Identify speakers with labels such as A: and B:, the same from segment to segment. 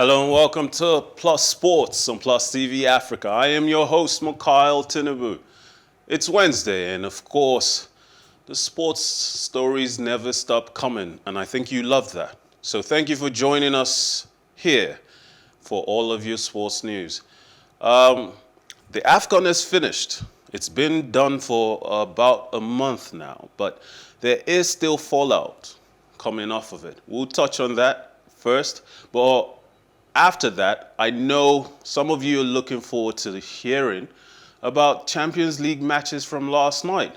A: Hello and welcome to Plus Sports on PlusTvAfrica. I am your host, Mikhail Tinubu. It's Wednesday, and of course, the sports stories never stop coming, and I think you love that. So thank you for joining us here for all of your sports news. The AFCON is finished. It's been done for about a month now, but there is still fallout coming off of it. We'll touch on that first, but after that, I know some of you are looking forward to hearing about Champions League matches from last night,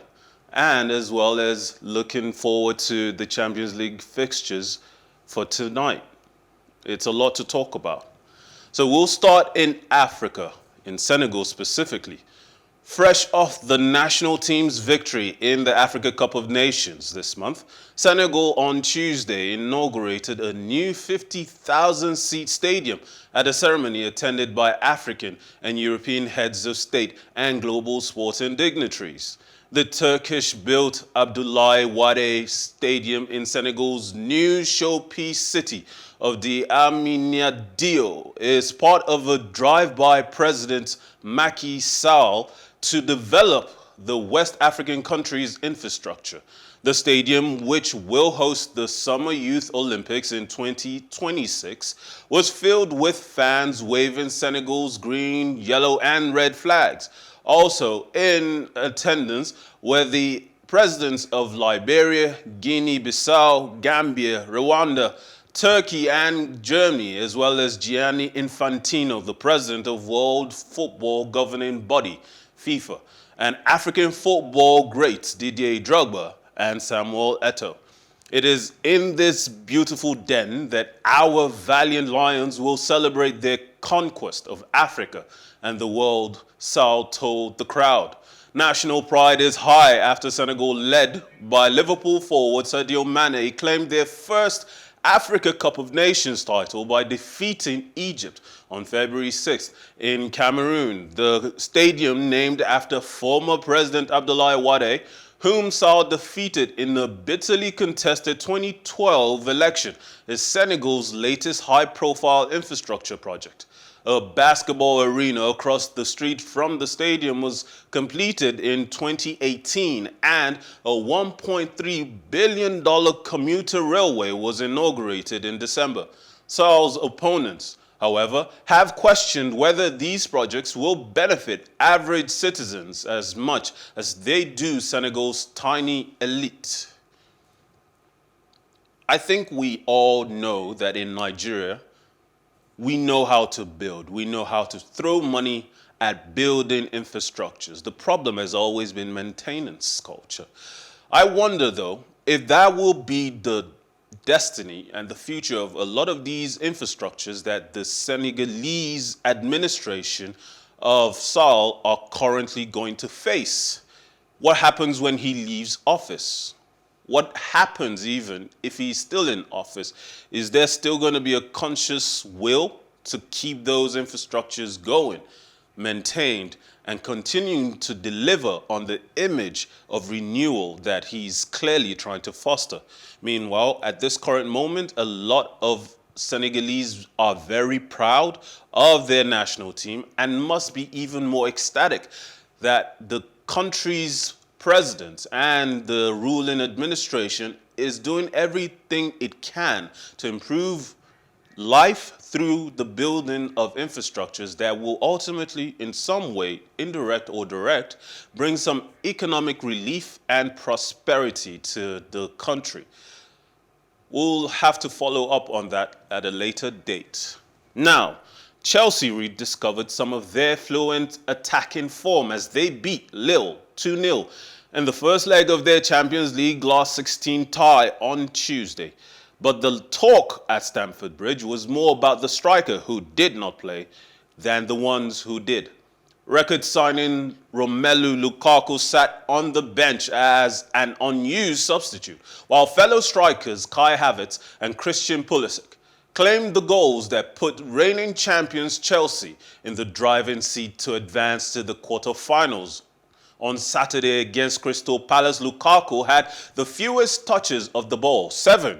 A: and as well as looking forward to the Champions League fixtures for tonight. It's a lot to talk about. So we'll start in Africa, in Senegal specifically. Fresh off the national team's victory in the Africa Cup of Nations this month, Senegal on Tuesday inaugurated a new 50,000-seat stadium at a ceremony attended by African and European heads of state and global sporting dignitaries. The Turkish-built Abdoulaye Wade Stadium in Senegal's new showpiece city of the Diamniadio is part of a drive-by President Macky Sall to develop the West African country's infrastructure. The stadium, which will host the Summer Youth Olympics in 2026, was filled with fans waving Senegal's green, yellow, and red flags. Also in attendance were the presidents of Liberia, Guinea-Bissau, Gambia, Rwanda, Turkey, and Germany, as well as Gianni Infantino, the president of World Football Governing Body, FIFA, and African football greats Didier Drogba and Samuel Eto'o. It is in this beautiful den that our valiant lions will celebrate their conquest of Africa and the world, Sall told the crowd. National pride is high after Senegal, led by Liverpool forward Sadio Mane, claimed their first Africa Cup of Nations title by defeating Egypt on February 6th in Cameroon. The stadium, named after former President Abdoulaye Wade, whom Sall defeated in the bitterly contested 2012 election, is Senegal's latest high-profile infrastructure project. A basketball arena across the street from the stadium was completed in 2018, and a $1.3 billion commuter railway was inaugurated in December. Sall's opponents, however, have questioned whether these projects will benefit average citizens as much as they do Senegal's tiny elite. I think we all know that in Nigeria, we know how to build. We know how to throw money at building infrastructures. The problem has always been maintenance culture. I wonder, though, if that will be the destiny and the future of a lot of these infrastructures that the Senegalese administration of Sall are currently going to face. What happens when he leaves office? What happens even if he's still in office? Is there still going to be a conscious will to keep those infrastructures going, maintained, and continuing to deliver on the image of renewal that he's clearly trying to foster? Meanwhile, at this current moment, a lot of Senegalese are very proud of their national team and must be even more ecstatic that the country's president and the ruling administration is doing everything it can to improve life through the building of infrastructures that will ultimately, in some way, indirect or direct, bring some economic relief and prosperity to the country. We'll have to follow up on that at a later date. Now, Chelsea rediscovered some of their fluent attacking form as they beat Lille 2-0 in the first leg of their Champions League last 16 tie on Tuesday. But the talk at Stamford Bridge was more about the striker who did not play than the ones who did. Record signing Romelu Lukaku sat on the bench as an unused substitute, while fellow strikers Kai Havertz and Christian Pulisic claimed the goals that put reigning champions Chelsea in the driving seat to advance to the quarterfinals. On Saturday against Crystal Palace, Lukaku had the fewest touches of the ball, 7,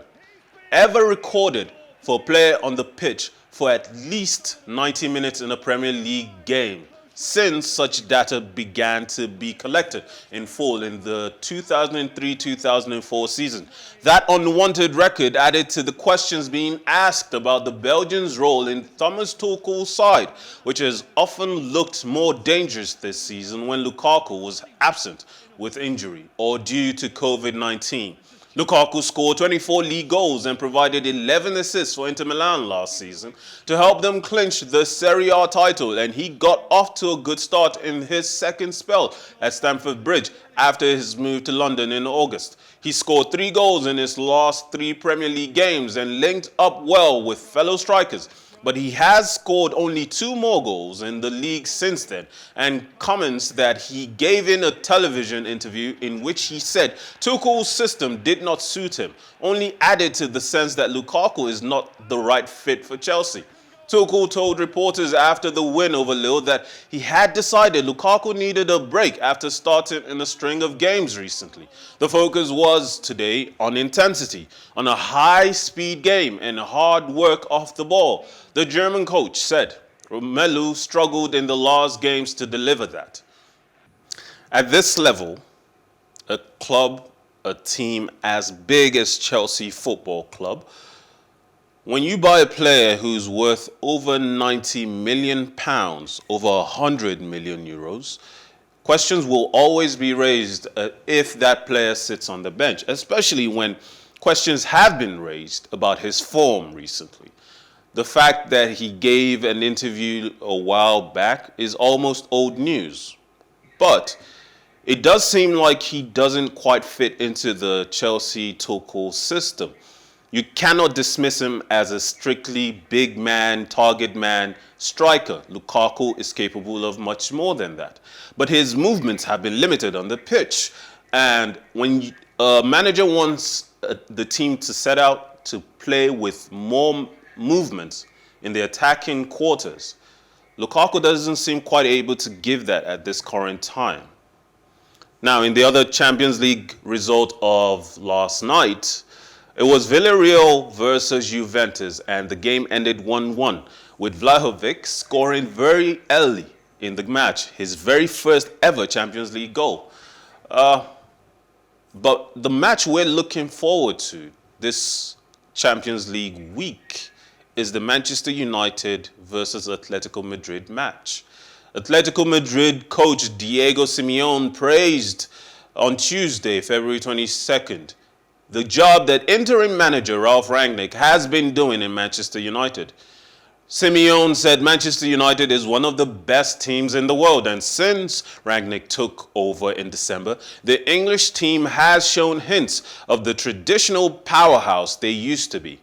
A: ever recorded for a player on the pitch for at least 90 minutes in a Premier League game since such data began to be collected in full in the 2003-2004 season. That unwanted record added to the questions being asked about the Belgians' role in Thomas Tuchel's side, which has often looked more dangerous this season when Lukaku was absent with injury or due to COVID-19. Lukaku scored 24 league goals and provided 11 assists for Inter Milan last season to help them clinch the Serie A title, and he got off to a good start in his second spell at Stamford Bridge after his move to London in August. He scored 3 goals in his last 3 Premier League games and linked up well with fellow strikers. But he has scored only 2 more goals in the league since then, and comments that he gave in a television interview in which he said Tuchel's system did not suit him only added to the sense that Lukaku is not the right fit for Chelsea. Tuchel told reporters after the win over Lille that he had decided Lukaku needed a break after starting in a string of games recently. The focus was today on intensity, on a high-speed game and hard work off the ball. The German coach said Romelu struggled in the last games to deliver that. At this level, a club, a team as big as Chelsea Football Club, when you buy a player who's worth over £90 million, over €100 million, questions will always be raised if that player sits on the bench, especially when questions have been raised about his form recently. The fact that he gave an interview a while back is almost old news, but it does seem like he doesn't quite fit into the Chelsea Tuchel system. You cannot dismiss him as a strictly big man, target man striker. Lukaku is capable of much more than that. But his movements have been limited on the pitch. And when a manager wants the team to set out to play with more movements in the attacking quarters, Lukaku doesn't seem quite able to give that at this current time. Now, in the other Champions League result of last night, it was Villarreal versus Juventus, and the game ended 1-1, with Vlahovic scoring very early in the match, his very first ever Champions League goal. But the match we're looking forward to this Champions League week is the Manchester United versus Atletico Madrid match. Atletico Madrid coach Diego Simeone praised on Tuesday, February 22nd, the job that interim manager Ralf Rangnick has been doing in Manchester United. Simeone said Manchester United is one of the best teams in the world, and since Rangnick took over in December, the English team has shown hints of the traditional powerhouse they used to be.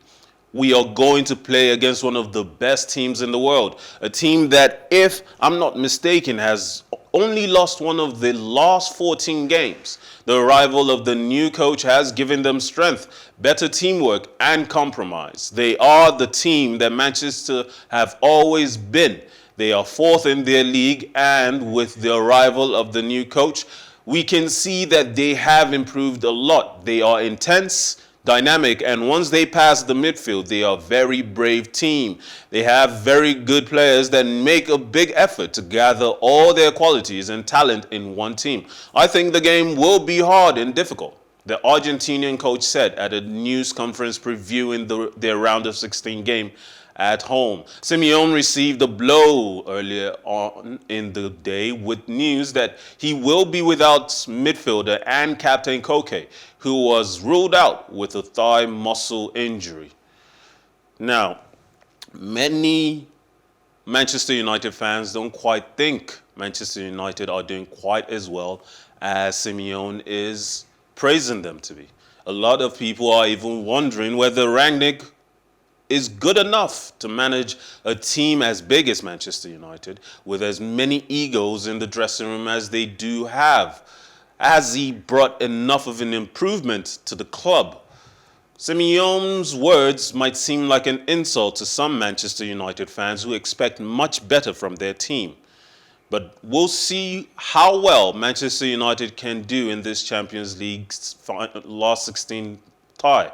A: We are going to play against one of the best teams in the world, a team that, if I'm not mistaken, has only lost one of the last 14 games. The arrival of the new coach has given them strength, better teamwork, and compromise. They are the team that Manchester have always been. They are 4th in their league, and with the arrival of the new coach, we can see that they have improved a lot. They are intense, dynamic, and once they pass the midfield, they are a very brave team. They have very good players that make a big effort to gather all their qualities and talent in one team. I think the game will be hard and difficult, the Argentinian coach said at a news conference previewing their round of 16 game at home. Simeone received a blow earlier on in the day with news that he will be without midfielder and captain Koke, who was ruled out with a thigh muscle injury. Now, many Manchester United fans don't quite think Manchester United are doing quite as well as Simeone is praising them to be. A lot of people are even wondering whether Rangnick is good enough to manage a team as big as Manchester United with as many egos in the dressing room as they do have. Has he brought enough of an improvement to the club? Simeone's words might seem like an insult to some Manchester United fans who expect much better from their team. But we'll see how well Manchester United can do in this Champions League last 16 tie.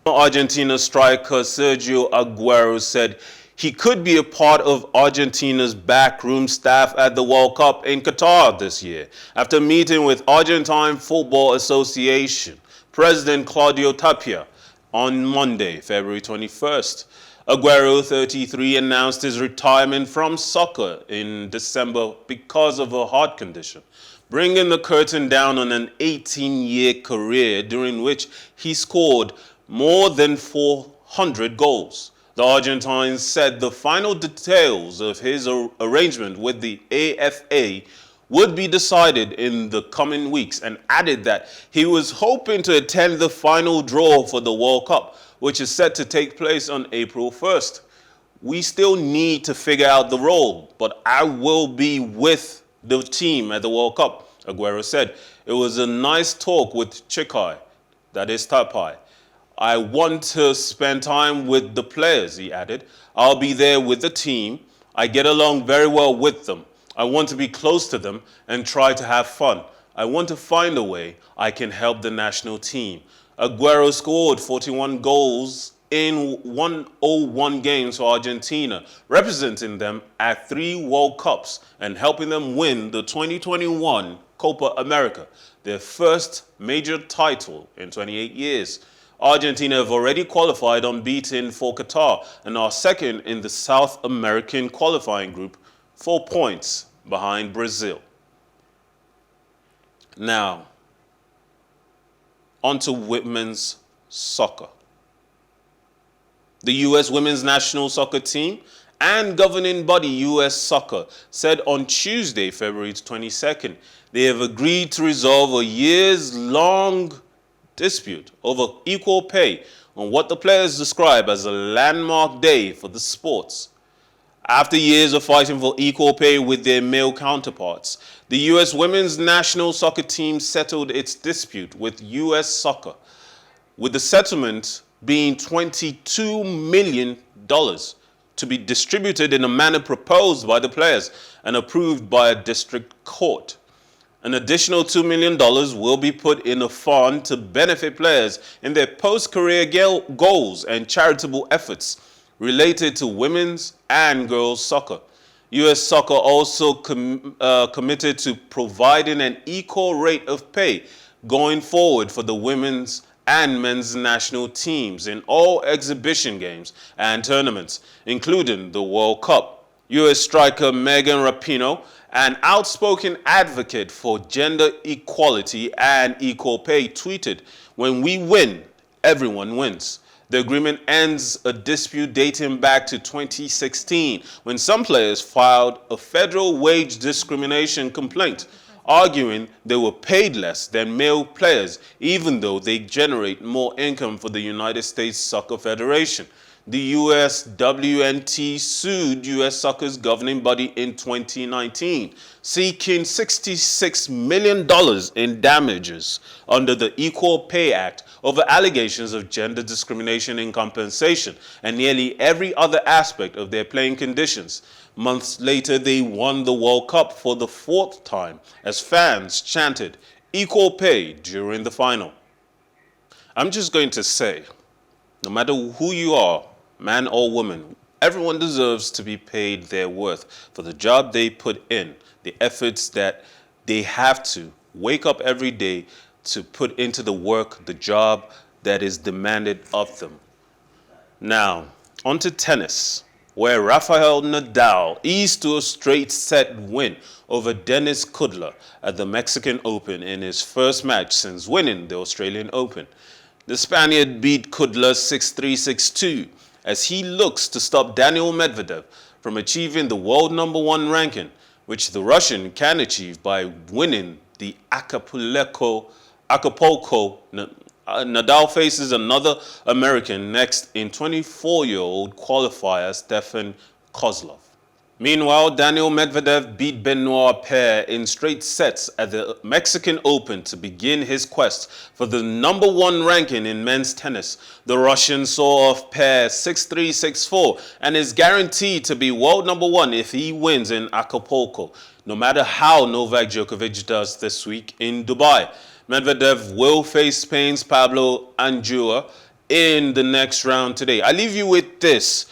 A: Argentina striker Sergio Aguero said he could be a part of Argentina's backroom staff at the World Cup in Qatar this year after meeting with Argentine Football Association President Claudio Tapia on Monday, February 21st. Aguero, 33, announced his retirement from soccer in December because of a heart condition, bringing the curtain down on an 18-year career during which he scored more than 400 goals. The Argentine said the final details of his arrangement with the AFA would be decided in the coming weeks and added that he was hoping to attend the final draw for the World Cup, which is set to take place on April 1st. We still need to figure out the role, but I will be with the team at the World Cup, Aguero said. It was a nice talk with Chikai, that is Tapai. I want to spend time with the players, he added. I'll be there with the team. I get along very well with them. I want to be close to them and try to have fun. I want to find a way I can help the national team. Aguero scored 41 goals in 101 games for Argentina, representing them at 3 World Cups and helping them win the 2021 Copa America, their first major title in 28 years. Argentina have already qualified unbeaten for Qatar and are second in the South American qualifying group, 4 points behind Brazil. Now, on to women's soccer. The U.S. women's national soccer team and governing body U.S. Soccer said on Tuesday, February 22nd, they have agreed to resolve a years-long dispute over equal pay on what the players describe as a landmark day for the sports. After years of fighting for equal pay with their male counterparts, the U.S. women's national soccer team settled its dispute with U.S. Soccer, with the settlement being $22 million to be distributed in a manner proposed by the players and approved by a district court. An additional $2 million will be put in a fund to benefit players in their post-career goals and charitable efforts related to women's and girls' soccer. U.S. Soccer also committed to providing an equal rate of pay going forward for the women's and men's national teams in all exhibition games and tournaments, including the World Cup. U.S. striker Megan Rapinoe, an outspoken advocate for gender equality and equal pay, tweeted, "When we win, everyone wins." The agreement ends a dispute dating back to 2016, when some players filed a federal wage discrimination complaint, arguing they were paid less than male players, even though they generate more income for the United States Soccer Federation. The USWNT sued U.S. Soccer's governing body in 2019, seeking $66 million in damages under the Equal Pay Act over allegations of gender discrimination in compensation and nearly every other aspect of their playing conditions. Months later, they won the World Cup for the 4th time as fans chanted equal pay during the final. I'm just going to say, no matter who you are, man or woman, everyone deserves to be paid their worth for the job they put in, the efforts that they have to wake up every day to put into the work, the job that is demanded of them. Now, on to tennis, where Rafael Nadal eased to a straight set win over Denis Kudla at the Mexican Open in his first match since winning the Australian Open. The Spaniard beat Kudla 6-3, 6-2 as he looks to stop Daniil Medvedev from achieving the world #1 ranking, which the Russian can achieve by winning the Acapulco. Nadal faces another American next in 24-year-old qualifier Stefan Kozlov. Meanwhile, Daniil Medvedev beat Benoit Paire in straight sets at the Mexican Open to begin his quest for the #1 ranking in men's tennis. The Russian saw off Paire 6-3, 6-4 and is guaranteed to be world #1 if he wins in Acapulco, no matter how Novak Djokovic does this week in Dubai. Medvedev will face Spain's Pablo Anjua in the next round today. I leave you with this.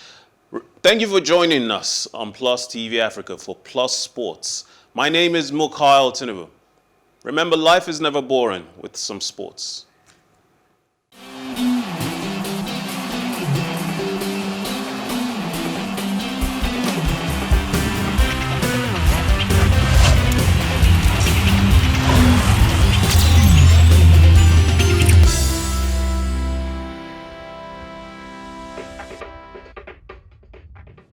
A: Thank you for joining us on Plus TV Africa for Plus Sports. My name is Mukail Tinubu. Remember, life is never boring with some sports.